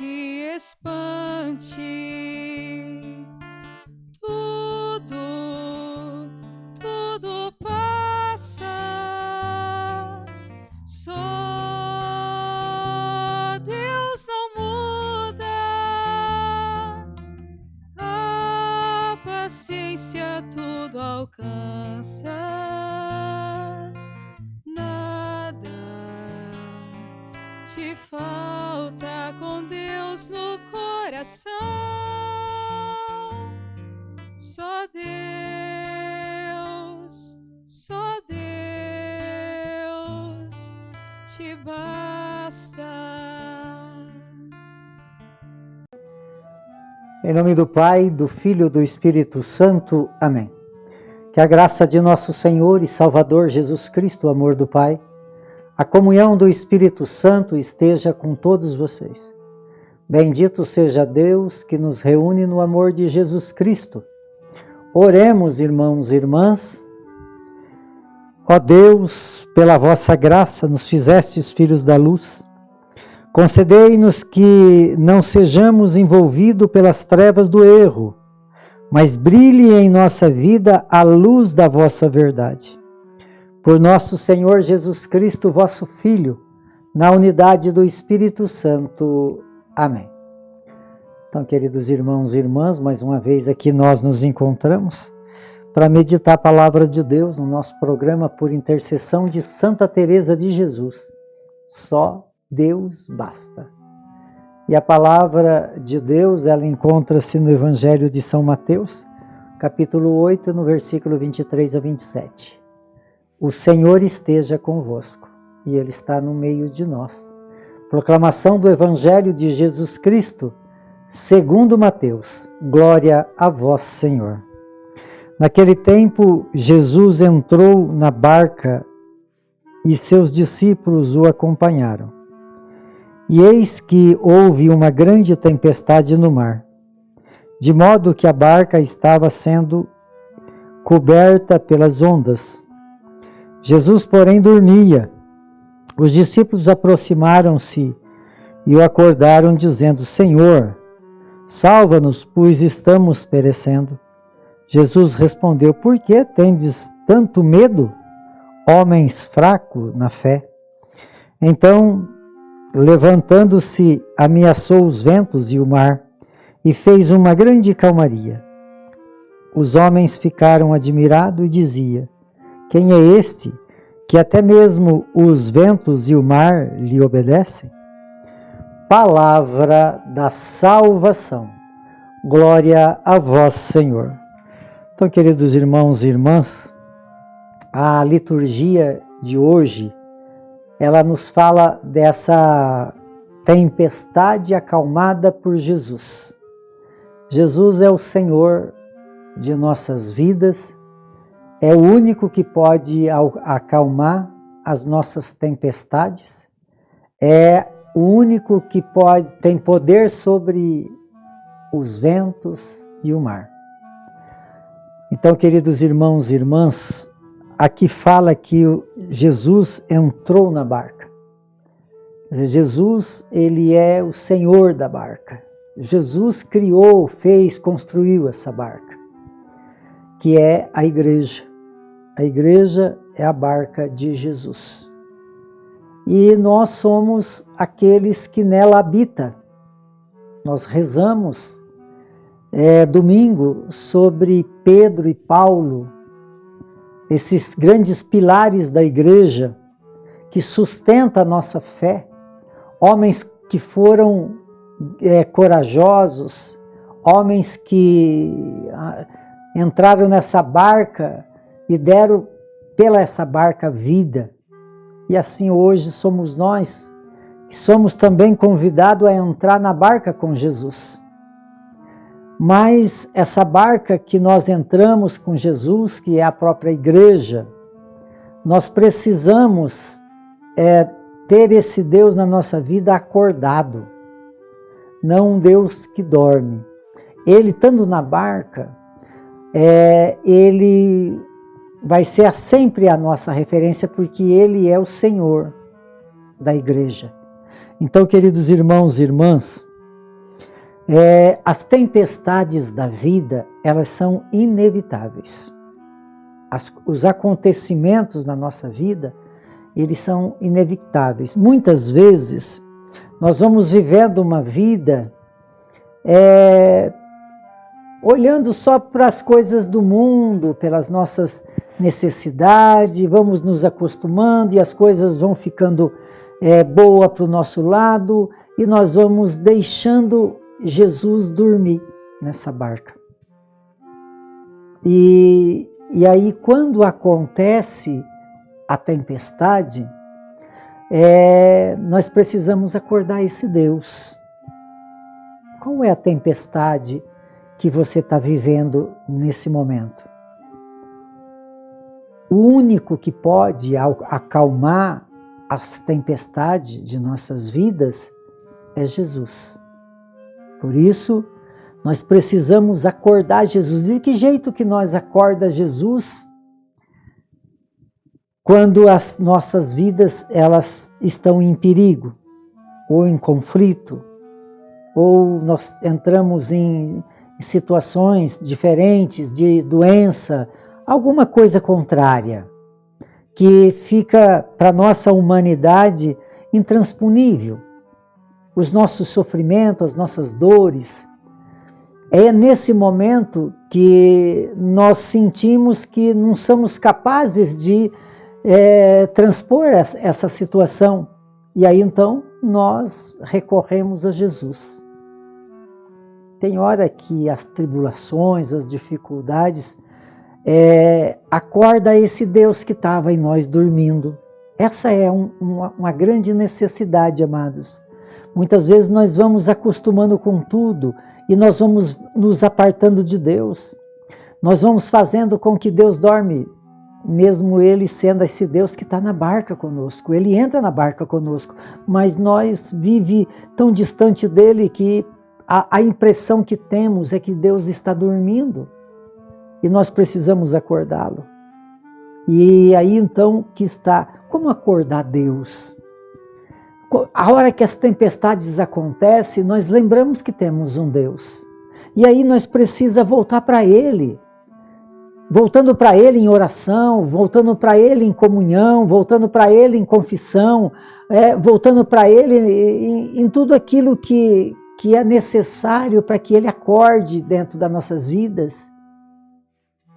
te espante. Tudo passa. Só Deus não muda. A paciência tudo alcança. Nada te falta com Deus no coração. Só Deus te basta. Em nome do Pai, do Filho e do Espírito Santo. Amém. Que a graça de nosso Senhor e Salvador Jesus Cristo, o amor do Pai, a comunhão do Espírito Santo esteja com todos vocês. Bendito seja Deus que nos reúne no amor de Jesus Cristo. Oremos, irmãos e irmãs. Ó Deus, pela vossa graça nos fizestes filhos da luz. Concedei-nos que não sejamos envolvidos pelas trevas do erro, mas brilhe em nossa vida a luz da vossa verdade. Por nosso Senhor Jesus Cristo, vosso Filho, na unidade do Espírito Santo. Amém. Então, queridos irmãos e irmãs, mais uma vez aqui nós nos encontramos para meditar a palavra de Deus no nosso programa por intercessão de Santa Teresa de Jesus. Só Deus basta. E a palavra de Deus, ela encontra-se no Evangelho de São Mateus, capítulo 8, no versículo 23 a 27. O Senhor esteja convosco, e Ele está no meio de nós. Proclamação do Evangelho de Jesus Cristo, segundo Mateus. Glória a vós, Senhor. Naquele tempo, Jesus entrou na barca e seus discípulos o acompanharam. E eis que houve uma grande tempestade no mar, de modo que a barca estava sendo coberta pelas ondas. Jesus, porém, dormia. Os discípulos aproximaram-se e o acordaram, dizendo: Senhor, salva-nos, pois estamos perecendo. Jesus respondeu: Por que tendes tanto medo, homens fracos na fé? Então, levantando-se, ameaçou os ventos e o mar, e fez uma grande calmaria. Os homens ficaram admirados e diziam: Quem é este, que até mesmo os ventos e o mar lhe obedecem? Palavra da salvação. Glória a vós, Senhor. Então, queridos irmãos e irmãs, a liturgia de hoje, ela nos fala dessa tempestade acalmada por Jesus. Jesus é o Senhor de nossas vidas, é o único que pode acalmar as nossas tempestades, é o único que tem poder sobre os ventos e o mar. Então, queridos irmãos e irmãs, aqui fala que Jesus entrou na barca. Jesus, ele é o Senhor da barca. Jesus criou, fez, construiu essa barca, que é a igreja. A igreja é a barca de Jesus. E nós somos aqueles que nela habitam. Nós rezamos domingo sobre Pedro e Paulo, esses grandes pilares da igreja que sustentam a nossa fé, homens que foram corajosos, homens que entraram nessa barca e deram pela essa barca vida. E assim hoje somos nós, que somos também convidados a entrar na barca com Jesus. Mas essa barca que nós entramos com Jesus, que é a própria igreja, nós precisamos ter esse Deus na nossa vida acordado, não um Deus que dorme. Ele, estando na barca, ele vai ser sempre a nossa referência, porque ele é o Senhor da igreja. Então, queridos irmãos e irmãs, As tempestades da vida, elas são inevitáveis. Os acontecimentos na nossa vida, eles são inevitáveis. Muitas vezes, nós vamos vivendo uma vida olhando só para as coisas do mundo, pelas nossas necessidades, vamos nos acostumando e as coisas vão ficando boa para o nosso lado e nós vamos deixando Jesus dormir nessa barca. E aí, quando acontece a tempestade, nós precisamos acordar esse Deus. Qual é a tempestade que você está vivendo nesse momento? O único que pode acalmar as tempestades de nossas vidas é Jesus. Por isso, nós precisamos acordar Jesus. E de que jeito que nós acorda Jesus? Quando as nossas vidas elas estão em perigo, ou em conflito, ou nós entramos em situações diferentes de doença, alguma coisa contrária, que fica para a nossa humanidade intransponível. Os nossos sofrimentos, as nossas dores. É nesse momento que nós sentimos que não somos capazes de transpor essa situação. E aí então nós recorremos a Jesus. Tem hora que as tribulações, as dificuldades, acorda esse Deus que estava em nós dormindo. Essa é uma grande necessidade, amados. Muitas vezes nós vamos acostumando com tudo e nós vamos nos apartando de Deus. Nós vamos fazendo com que Deus dorme, mesmo Ele sendo esse Deus que está na barca conosco. Ele entra na barca conosco, mas nós vivemos tão distante dEle que a impressão que temos é que Deus está dormindo e nós precisamos acordá-lo. E aí então que está, como acordar Deus? A hora que as tempestades acontecem, nós lembramos que temos um Deus. E aí nós precisamos voltar para Ele. Voltando para Ele em oração, voltando para Ele em comunhão, voltando para Ele em confissão, voltando para Ele em tudo aquilo que é necessário para que Ele acorde dentro das nossas vidas.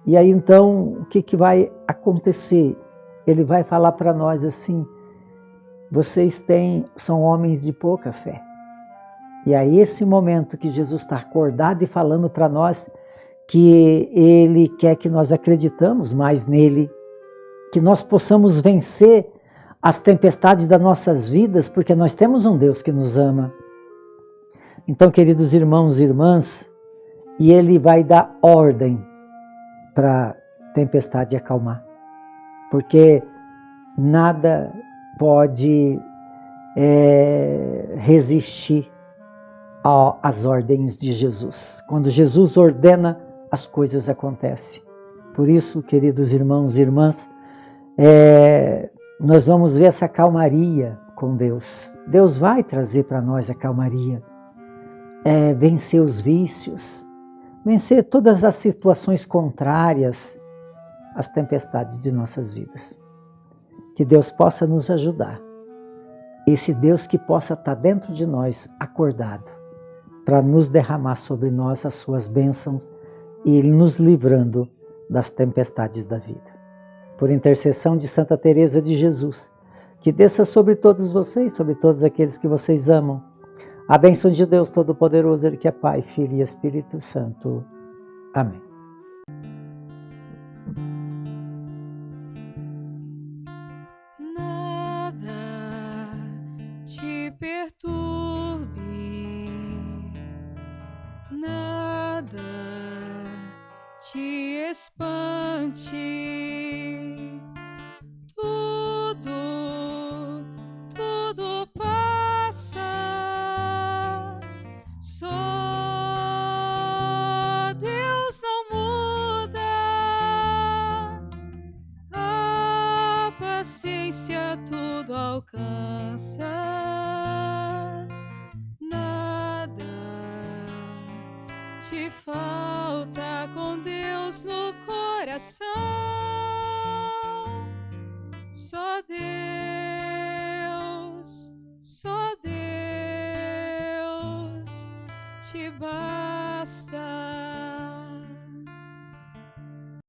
E aí então, o que vai acontecer? Ele vai falar para nós assim: vocês são homens de pouca fé. E aí esse momento que Jesus está acordado e falando para nós que Ele quer que nós acreditamos mais nele, que nós possamos vencer as tempestades das nossas vidas, porque nós temos um Deus que nos ama. Então, queridos irmãos e irmãs, e Ele vai dar ordem para a tempestade acalmar, porque nada pode resistir às ordens de Jesus. Quando Jesus ordena, as coisas acontecem. Por isso, queridos irmãos e irmãs, nós vamos ver essa calmaria com Deus. Deus vai trazer para nós a calmaria. Vencer os vícios, vencer todas as situações contrárias às tempestades de nossas vidas. Que Deus possa nos ajudar. Esse Deus que possa estar dentro de nós, acordado, para nos derramar sobre nós as suas bênçãos e nos livrando das tempestades da vida. Por intercessão de Santa Teresa de Jesus, que desça sobre todos vocês, sobre todos aqueles que vocês amam, a bênção de Deus Todo-Poderoso, Ele que é Pai, Filho e Espírito Santo. Amém. Nada te perturbe, nada te espante, tudo passa, só Deus não muda, a paciência tudo alcança, nada te falta com Deus no coração. Só Deus te basta.